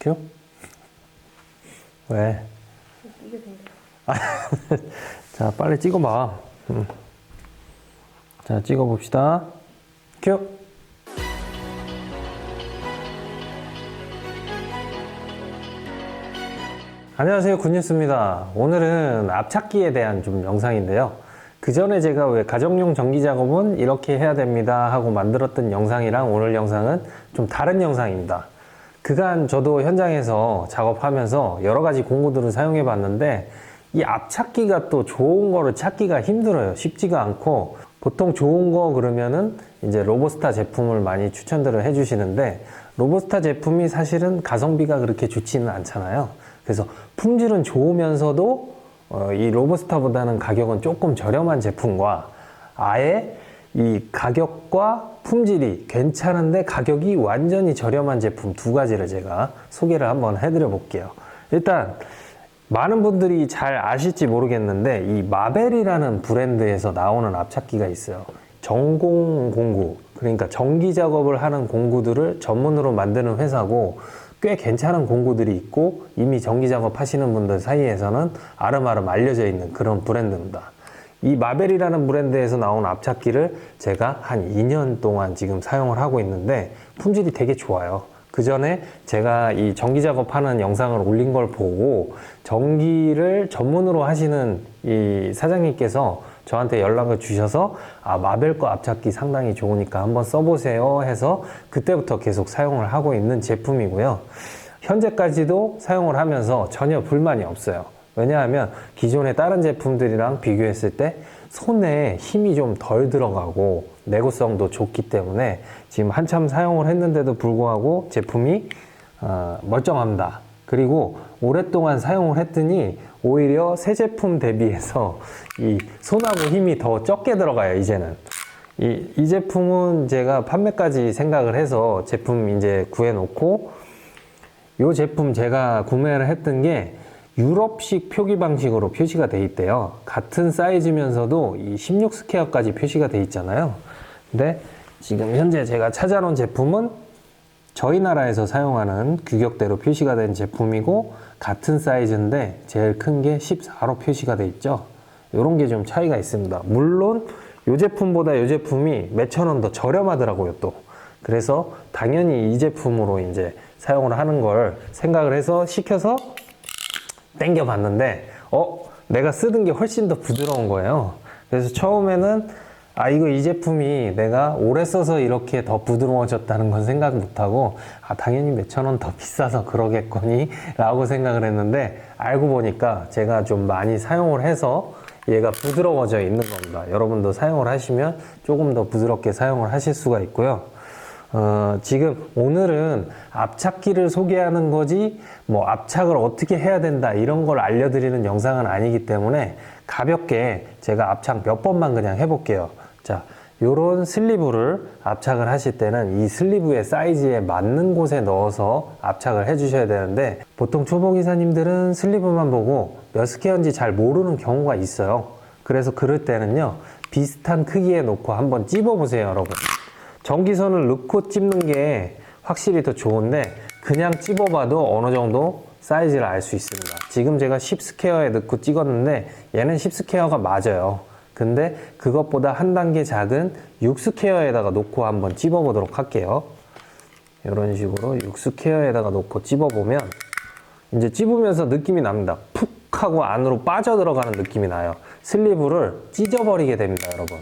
큐? 왜? 이게 된대. 자, 빨리 찍어봐. 자, 찍어봅시다. 큐! 안녕하세요, 굿뉴스입니다. 오늘은 앞찾기에 대한 좀 영상인데요. 그 전에 제가 왜 가정용 전기 작업은 이렇게 해야 됩니다 하고 만들었던 영상이랑 오늘 영상은 좀 다른 영상입니다. 그간 저도 현장에서 작업하면서 여러 가지 공구들을 사용해 봤는데 이 앞찾기가 또 좋은 거를 찾기가 힘들어요. 쉽지가 않고 보통 좋은 거 그러면은 이제 로보스타 제품을 많이 추천들을 해 주시는데 로보스타 제품이 사실은 가성비가 그렇게 좋지는 않잖아요. 그래서 품질은 좋으면서도 이 로보스타보다는 가격은 조금 저렴한 제품과 아예 이 가격과 품질이 괜찮은데 가격이 완전히 저렴한 제품 두 가지를 제가 소개를 한번 해드려 볼게요. 일단 많은 분들이 잘 아실지 모르겠는데 이 마벨이라는 브랜드에서 나오는 앞찾기가 있어요. 전공 공구, 그러니까 전기 작업을 하는 공구들을 전문으로 만드는 회사고 꽤 괜찮은 공구들이 있고 이미 전기 작업 하시는 분들 사이에서는 아름아름 알려져 있는 그런 브랜드입니다. 이 마벨이라는 브랜드에서 나온 앞찾기를 제가 한 2년 동안 지금 사용을 하고 있는데 품질이 되게 좋아요. 그 전에 제가 이 전기 작업하는 영상을 올린 걸 보고 전기를 전문으로 하시는 이 사장님께서 저한테 연락을 주셔서 마벨 거 앞찾기 상당히 좋으니까 한번 써보세요 해서 그때부터 계속 사용을 하고 있는 제품이고요. 현재까지도 사용을 하면서 전혀 불만이 없어요. 왜냐하면 기존의 다른 제품들이랑 비교했을 때 손에 힘이 좀 덜 들어가고 내구성도 좋기 때문에 지금 한참 사용을 했는데도 불구하고 제품이 멀쩡합니다. 그리고 오랫동안 사용을 했더니 오히려 새 제품 대비해서 이 손하고 힘이 더 적게 들어가요, 이제는. 이 제품은 제가 판매까지 생각을 해서 제품 이제 구해놓고 이 제품 제가 구매를 했던 게 유럽식 표기 방식으로 표시가 돼 있대요. 같은 사이즈면서도 이 16스퀘어까지 표시가 돼 있잖아요. 근데 지금 현재 제가 찾아놓은 제품은 저희 나라에서 사용하는 규격대로 표시가 된 제품이고 같은 사이즈인데 제일 큰 게 14로 표시가 돼 있죠. 이런 게 좀 차이가 있습니다. 물론 이 제품보다 이 제품이 몇천 원 더 저렴하더라고요, 또. 그래서 당연히 이 제품으로 이제 사용을 하는 걸 생각을 해서 시켜서 땡겨 봤는데 내가 쓰던 게 훨씬 더 부드러운 거예요. 그래서 처음에는 이거 이 제품이 내가 오래 써서 이렇게 더 부드러워졌다는 건 생각 못하고 당연히 몇천 원 더 비싸서 그러겠거니 라고 생각을 했는데 알고 보니까 제가 좀 많이 사용을 해서 얘가 부드러워져 있는 겁니다. 여러분도 사용을 하시면 조금 더 부드럽게 사용을 하실 수가 있고요. 지금 오늘은 앞찾기를 소개하는 거지 뭐 앞착을 어떻게 해야 된다 이런 걸 알려드리는 영상은 아니기 때문에 가볍게 제가 앞착 몇 번만 그냥 해볼게요. 자, 요런 슬리브를 앞착을 하실 때는 이 슬리브의 사이즈에 맞는 곳에 넣어서 앞착을 해 주셔야 되는데 보통 초보 기사님들은 슬리브만 보고 몇 스퀘어인지 잘 모르는 경우가 있어요. 그래서 그럴 때는요 비슷한 크기에 놓고 한번 찝어 보세요, 여러분. 전기선을 넣고 찝는 게 확실히 더 좋은데 그냥 찝어봐도 어느 정도 사이즈를 알 수 있습니다. 지금 제가 10스퀘어에 넣고 찍었는데 얘는 10스퀘어가 맞아요. 근데 그것보다 한 단계 작은 6스퀘어에다가 놓고 한번 찝어보도록 할게요. 이런 식으로 6스퀘어에다가 놓고 찝어보면 이제 찝으면서 느낌이 납니다. 푹 하고 안으로 빠져들어가는 느낌이 나요. 슬리브를 찢어버리게 됩니다, 여러분.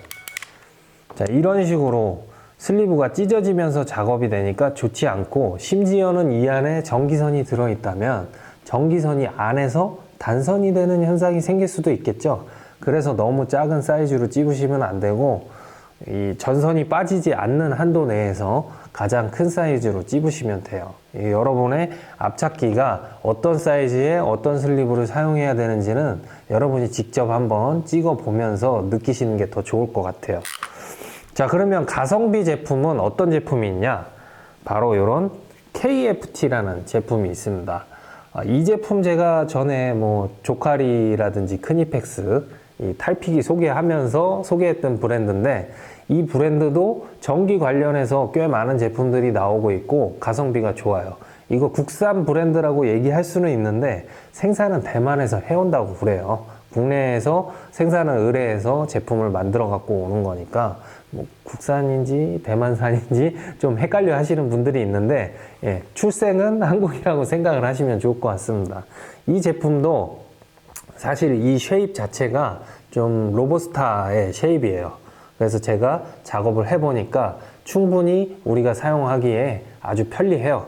자, 이런 식으로 슬리브가 찢어지면서 작업이 되니까 좋지 않고 심지어는 이 안에 전기선이 들어있다면 전기선이 안에서 단선이 되는 현상이 생길 수도 있겠죠. 그래서 너무 작은 사이즈로 찝으시면 안 되고 이 전선이 빠지지 않는 한도 내에서 가장 큰 사이즈로 찝으시면 돼요. 여러분의 앞찾기가 어떤 사이즈에 어떤 슬리브를 사용해야 되는지는 여러분이 직접 한번 찍어 보면서 느끼시는 게 더 좋을 것 같아요. 자, 그러면 가성비 제품은 어떤 제품이 있냐? 바로 이런 KFT라는 제품이 있습니다. 이 제품 제가 전에 뭐 조카리라든지 크니펙스 이 탈피기 소개하면서 소개했던 브랜드인데 이 브랜드도 전기 관련해서 꽤 많은 제품들이 나오고 있고 가성비가 좋아요. 이거 국산 브랜드라고 얘기할 수는 있는데 생산은 대만에서 해온다고 그래요. 국내에서 생산을 의뢰해서 제품을 만들어 갖고 오는 거니까 뭐 국산인지 대만산인지 좀 헷갈려 하시는 분들이 있는데, 예, 출생은 한국이라고 생각을 하시면 좋을 것 같습니다. 이 제품도 사실 이 쉐입 자체가 좀 로보스타의 쉐입이에요. 그래서 제가 작업을 해보니까 충분히 우리가 사용하기에 아주 편리해요.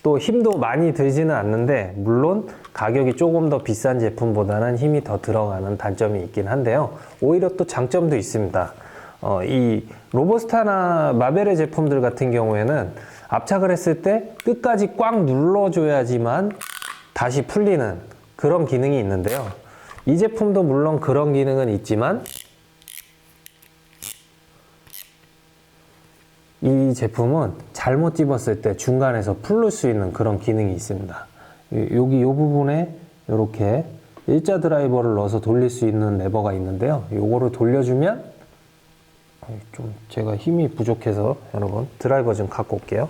또 힘도 많이 들지는 않는데, 물론 가격이 조금 더 비싼 제품보다는 힘이 더 들어가는 단점이 있긴 한데요. 오히려 또 장점도 있습니다. 이 로보스타나 마벨의 제품들 같은 경우에는 압착을 했을 때 끝까지 꽉 눌러줘야지만 다시 풀리는 그런 기능이 있는데요. 이 제품도 물론 그런 기능은 있지만 이 제품은 잘못 집었을 때 중간에서 풀릴 수 있는 그런 기능이 있습니다. 여기 이 부분에 이렇게 일자 드라이버를 넣어서 돌릴 수 있는 레버가 있는데요. 요거를 돌려주면, 좀 제가 힘이 부족해서 여러분 드라이버 좀 갖고 올게요.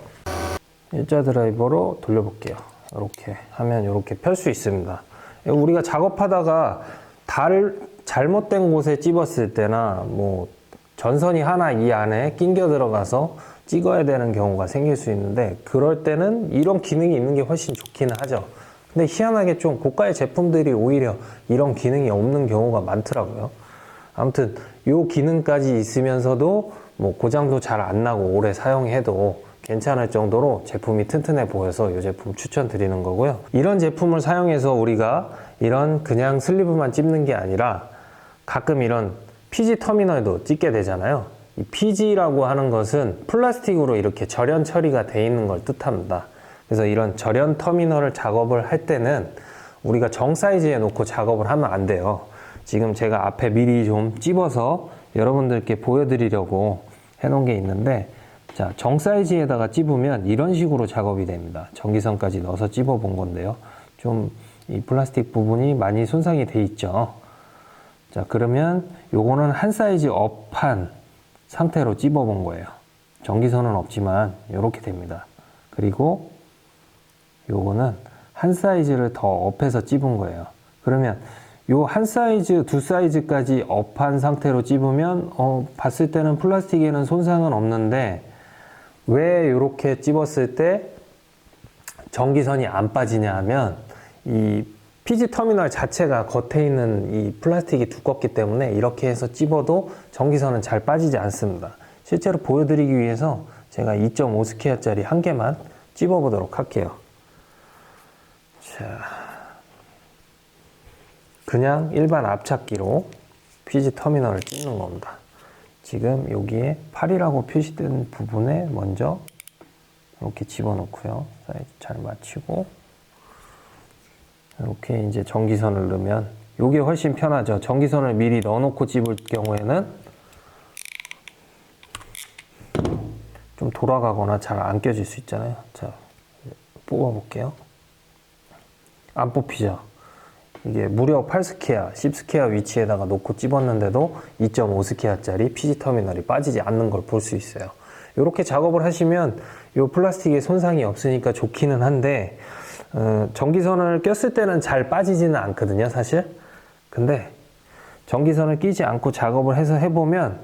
일자 드라이버로 돌려볼게요. 이렇게 하면 이렇게 펼 수 있습니다. 우리가 작업하다가 잘못된 곳에 집었을 때나 뭐 전선이 하나 이 안에 낑겨 들어가서 찍어야 되는 경우가 생길 수 있는데, 그럴 때는 이런 기능이 있는 게 훨씬 좋기는 하죠. 근데 희한하게 좀 고가의 제품들이 오히려 이런 기능이 없는 경우가 많더라고요. 아무튼 이 기능까지 있으면서도 뭐 고장도 잘 안 나고 오래 사용해도 괜찮을 정도로 제품이 튼튼해 보여서 이 제품 추천드리는 거고요. 이런 제품을 사용해서 우리가 이런 그냥 슬리브만 찝는 게 아니라 가끔 이런 PG 터미널도 찝게 되잖아요. 이 PG라고 하는 것은 플라스틱으로 이렇게 절연 처리가 돼 있는 걸 뜻합니다. 그래서 이런 절연 터미널을 작업을 할 때는 우리가 정 사이즈에 놓고 작업을 하면 안 돼요. 지금 제가 앞에 미리 좀 찝어서 여러분들께 보여드리려고 해놓은 게 있는데, 자, 정 사이즈에다가 찝으면 이런 식으로 작업이 됩니다. 전기선까지 넣어서 찝어 본 건데요. 좀 이 플라스틱 부분이 많이 손상이 돼 있죠. 자, 그러면 요거는 한 사이즈 업한 상태로 찝어 본 거예요. 전기선은 없지만 이렇게 됩니다. 그리고 요거는 한 사이즈를 더 업해서 찝은 거예요. 그러면 요 한 사이즈, 두 사이즈까지 업한 상태로 찝으면 봤을 때는 플라스틱에는 손상은 없는데, 왜 이렇게 찝었을 때 전기선이 안 빠지냐 하면, 이 PG 터미널 자체가 겉에 있는 이 플라스틱이 두껍기 때문에 이렇게 해서 찝어도 전기선은 잘 빠지지 않습니다. 실제로 보여드리기 위해서 제가 2.5스퀘어짜리 한 개만 찝어 보도록 할게요. 자, 그냥 일반 압착기로 PG 터미널을 찝는 겁니다. 지금 여기에 8이라고 표시된 부분에 먼저 이렇게 집어넣고요. 사이즈 잘 맞추고, 이렇게 이제 전기선을 넣으면 이게 훨씬 편하죠. 전기선을 미리 넣어놓고 집을 경우에는 좀 돌아가거나 잘 안 껴질 수 있잖아요. 자, 뽑아볼게요. 안 뽑히죠. 이게 무려 8스퀘어, 10스퀘어 위치에다가 놓고 찝었는데도 2.5스퀘어짜리 PG 터미널이 빠지지 않는 걸 볼 수 있어요. 이렇게 작업을 하시면 이 플라스틱에 손상이 없으니까 좋기는 한데, 전기선을 꼈을 때는 잘 빠지지는 않거든요, 사실. 근데 전기선을 끼지 않고 작업을 해서 해보면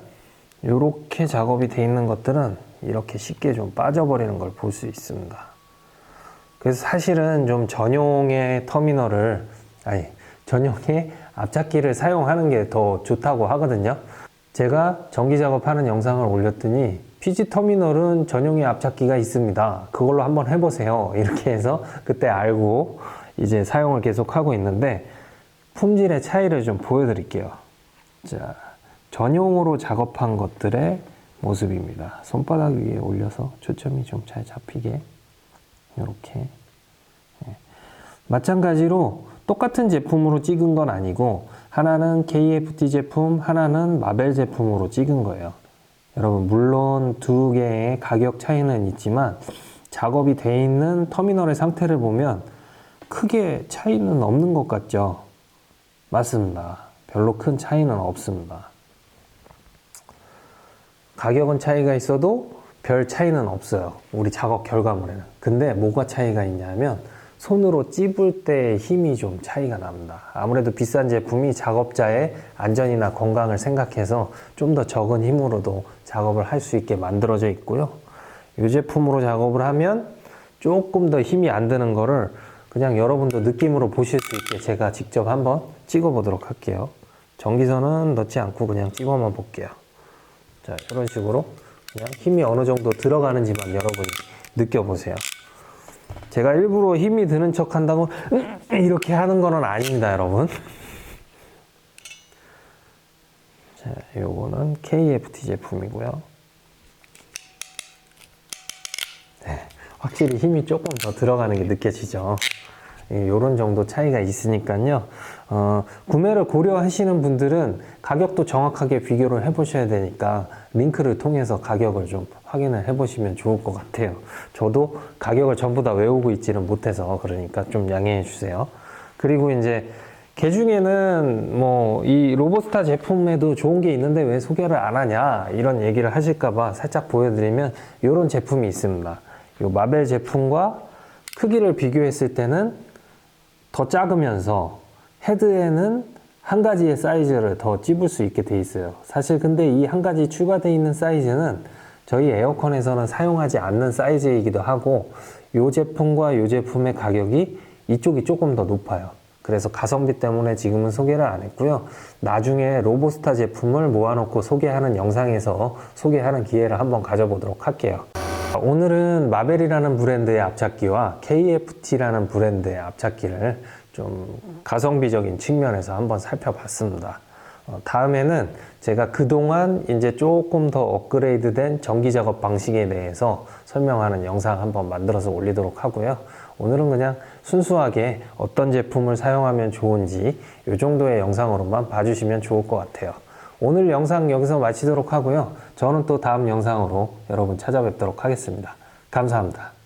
이렇게 작업이 돼 있는 것들은 이렇게 쉽게 좀 빠져버리는 걸 볼 수 있습니다. 그래서 사실은 좀 전용의 전용의 압착기를 사용하는 게 더 좋다고 하거든요. 제가 전기 작업하는 영상을 올렸더니 PG 터미널은 전용의 압착기가 있습니다. 그걸로 한번 해보세요. 이렇게 해서 그때 알고 이제 사용을 계속 하고 있는데, 품질의 차이를 좀 보여드릴게요. 자, 전용으로 작업한 것들의 모습입니다. 손바닥 위에 올려서 초점이 좀 잘 잡히게 이렇게. 마찬가지로 똑같은 제품으로 찍은 건 아니고, 하나는 KFT 제품, 하나는 마벨 제품으로 찍은 거예요. 여러분, 물론 두 개의 가격 차이는 있지만 작업이 돼 있는 터미널의 상태를 보면 크게 차이는 없는 것 같죠? 맞습니다. 별로 큰 차이는 없습니다. 가격은 차이가 있어도 별 차이는 없어요. 우리 작업 결과물에는. 근데 뭐가 차이가 있냐면 손으로 찝을 때 힘이 좀 차이가 납니다. 아무래도 비싼 제품이 작업자의 안전이나 건강을 생각해서 좀 더 적은 힘으로도 작업을 할 수 있게 만들어져 있고요. 이 제품으로 작업을 하면 조금 더 힘이 안 드는 거를 그냥 여러분도 느낌으로 보실 수 있게 제가 직접 한번 찍어 보도록 할게요. 전기선은 넣지 않고 그냥 찍어만 볼게요. 자, 이런 식으로 그냥 힘이 어느 정도 들어가는지만 여러분이 느껴보세요. 제가 일부러 힘이 드는 척 한다고 이렇게 하는 거는 아닙니다, 여러분. 자, 요거는 KFT 제품이고요. 네, 확실히 힘이 조금 더 들어가는 게 느껴지죠. 요런 정도 차이가 있으니까요. 구매를 고려하시는 분들은 가격도 정확하게 비교를 해 보셔야 되니까 링크를 통해서 가격을 좀 확인을 해 보시면 좋을 것 같아요. 저도 가격을 전부 다 외우고 있지는 못해서 그러니까 좀 양해해 주세요. 그리고 이제 개 중에는 뭐 이 로보스타 제품에도 좋은 게 있는데 왜 소개를 안 하냐 이런 얘기를 하실까봐 살짝 보여드리면 이런 제품이 있습니다. 이 마벨 제품과 크기를 비교했을 때는 더 작으면서 헤드에는 한 가지의 사이즈를 더 찝을 수 있게 돼 있어요. 사실 근데 이 한 가지 추가되어 있는 사이즈는 저희 에어컨에서는 사용하지 않는 사이즈이기도 하고 이 제품과 이 제품의 가격이 이쪽이 조금 더 높아요. 그래서 가성비 때문에 지금은 소개를 안 했고요. 나중에 로보스타 제품을 모아놓고 소개하는 영상에서 소개하는 기회를 한번 가져보도록 할게요. 오늘은 마벨이라는 브랜드의 앞찾기와 KFT라는 브랜드의 앞찾기를 좀 가성비적인 측면에서 한번 살펴봤습니다. 다음에는 제가 그동안 이제 조금 더 업그레이드된 전기 작업 방식에 대해서 설명하는 영상 한번 만들어서 올리도록 하고요. 오늘은 그냥 순수하게 어떤 제품을 사용하면 좋은지 이 정도의 영상으로만 봐주시면 좋을 것 같아요. 오늘 영상 여기서 마치도록 하고요. 저는 또 다음 영상으로 여러분 찾아뵙도록 하겠습니다. 감사합니다.